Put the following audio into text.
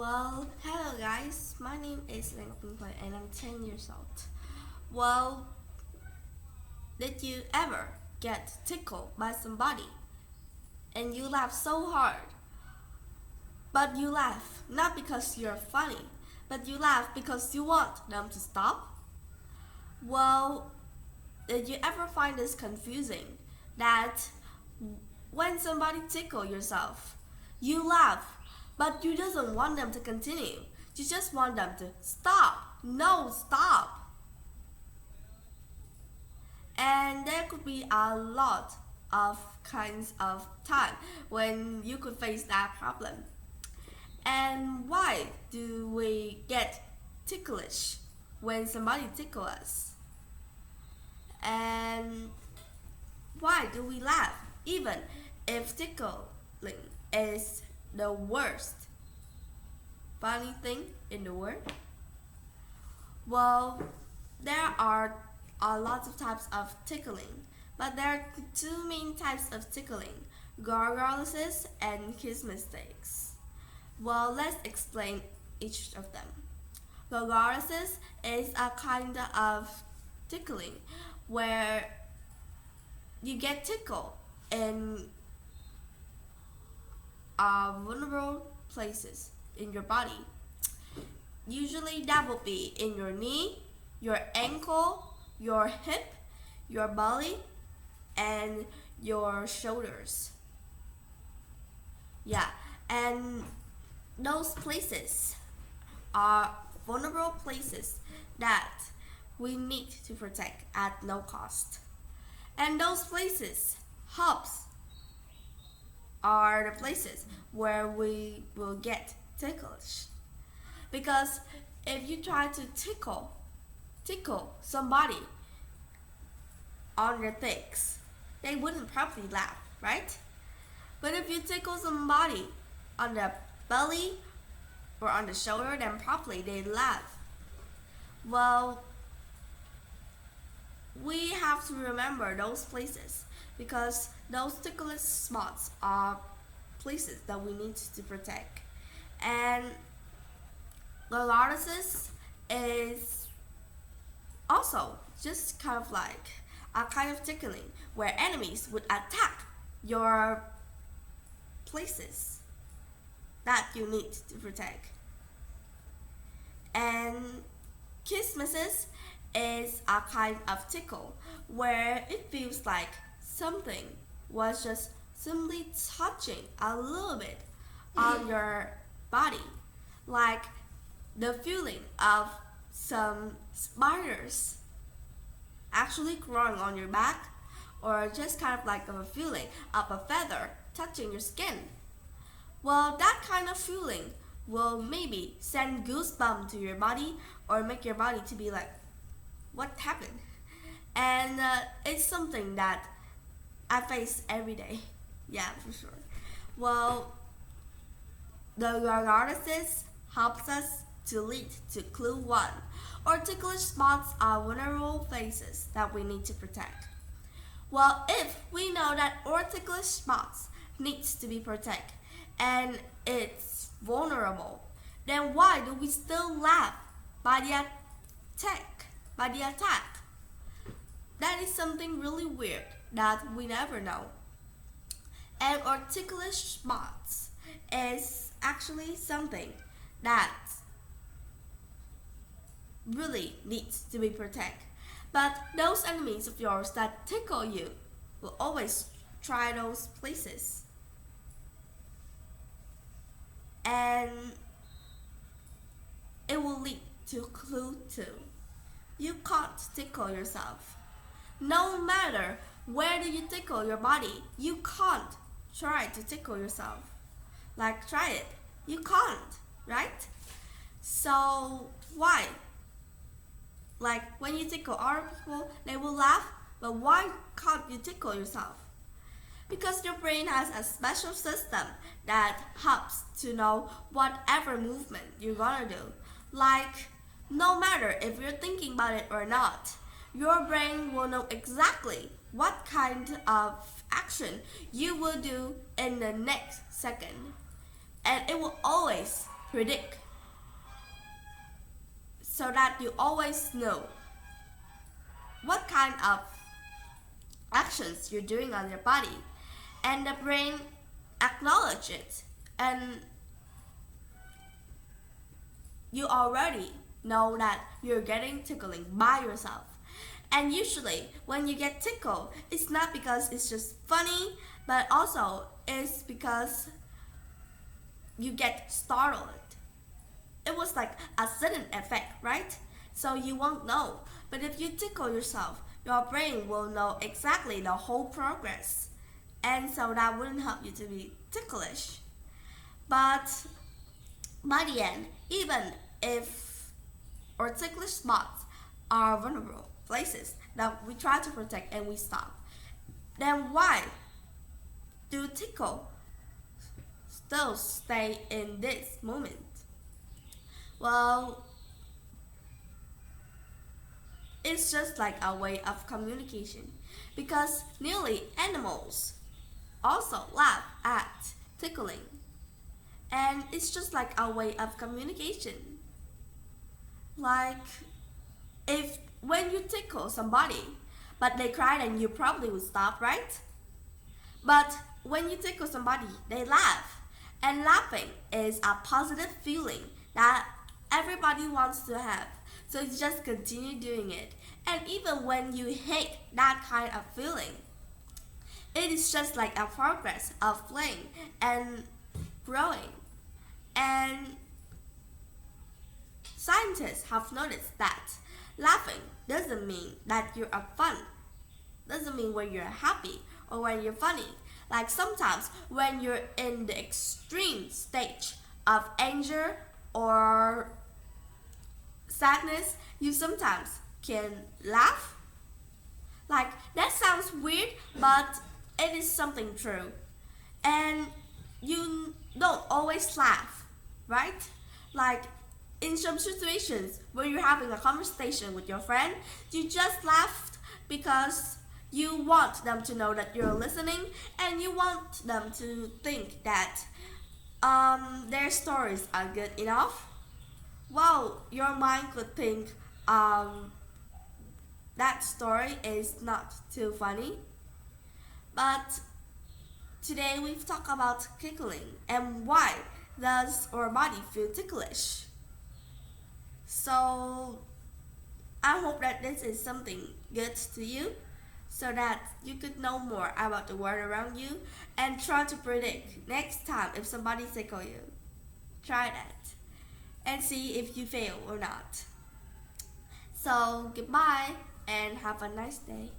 Hello guys, my name is Lena Pinkpoint and I'm 10 years old. Well, did you ever get tickled by somebody and you laugh so hard? But you laugh not because you're funny, but you laugh because you want them to stop? Well, did you ever find this confusing that when somebody tickle yourself, you laugh, but you doesn't want them to continue. You just want them to stop. No, stop. And there could be a lot of kinds of time when you could face that problem. And why do we get ticklish when somebody tickle us? And why do we laugh even if tickling is the worst funny thing in the world? Well, there are a lot of types of tickling, but there are two main types of tickling, garguluses and kiss mistakes. Well, let's explain each of them. Garguluses is a kind of tickling where you get tickled in vulnerable places in your body. Usually that will be in your knee, your ankle, your hip, your belly, and your shoulders. Yeah, and those places are vulnerable places that we need to protect at no cost. And those places, hubs, are the places where we will get ticklish. Because if you try to tickle somebody on your thighs, they wouldn't probably laugh, right? But if you tickle somebody on the belly or on the shoulder, then probably they laugh. Well, we have to remember those places because those ticklish spots are places that we need to protect. And garguluses is also just kind of like a kind of tickling where enemies would attack your places that you need to protect. And kisses is a kind of tickle where it feels like something was just simply touching a little bit on your body, like the feeling of some spiders actually crawling on your back, or just kind of like a feeling of a feather touching your skin. Well, that kind of feeling will maybe send goosebumps to your body or make your body to be like, what happened? And it's something that I face every day. Yeah, for sure. Well, the garguluses helps us to lead to clue 1, or ticklish spots are vulnerable places that we need to protect. Well, if we know that our ticklish spots needs to be protected and it's vulnerable, then why do we still laugh by the attack? That is something really weird that we never know. And our ticklish spots is actually something that really needs to be protected. But those enemies of yours that tickle you will always try those places. And it will lead to clue 2. You can't tickle yourself. No matter where do you tickle your body, you can't try to tickle yourself. Like, try it. You can't, right? So why? Like, when you tickle other people, they will laugh, but why can't you tickle yourself? Because your brain has a special system that helps to know whatever movement you're gonna do. Like, no matter if you're thinking about it or not, your brain will know exactly what kind of action you will do in the next second. And it will always predict so that you always know what kind of actions you're doing on your body, and the brain acknowledge it, and you already know that you're getting tickling by yourself. And usually when you get tickled, it's not because it's just funny, but also it's because you get startled. It was like a sudden effect, right? So you won't know. But if you tickle yourself, your brain will know exactly the whole progress. And so that wouldn't help you to be ticklish. But by the end, even if our ticklish spots are vulnerable places that we try to protect and we stop, then why do tickle still stay in this moment? Well, it's just like a way of communication, because nearly animals also laugh at tickling, and it's just like a way of communication. Like, if when you tickle somebody but they cry, then you probably would stop, right? But when you tickle somebody, they laugh, and laughing is a positive feeling that everybody wants to have. So you just continue doing it. And even when you hate that kind of feeling, it is just like a progress of playing and growing. And scientists have noticed that laughing doesn't mean that you are fun, doesn't mean when you're happy or when you're funny. Like sometimes when you're in the extreme stage of anger or sadness, you sometimes can laugh. Like, that sounds weird, but it is something true. And you don't always laugh, right? Like, in some situations where you're having a conversation with your friend, you just laughed because you want them to know that you're listening, and you want them to think that their stories are good enough. Well, your mind could think that story is not too funny. But today we've talked about tickling and why does our body feel ticklish. So I hope that this is something good to you, so that you could know more about the world around you and try to predict next time if somebody tickle you. Try that and see if you fail or not. So goodbye and have a nice day.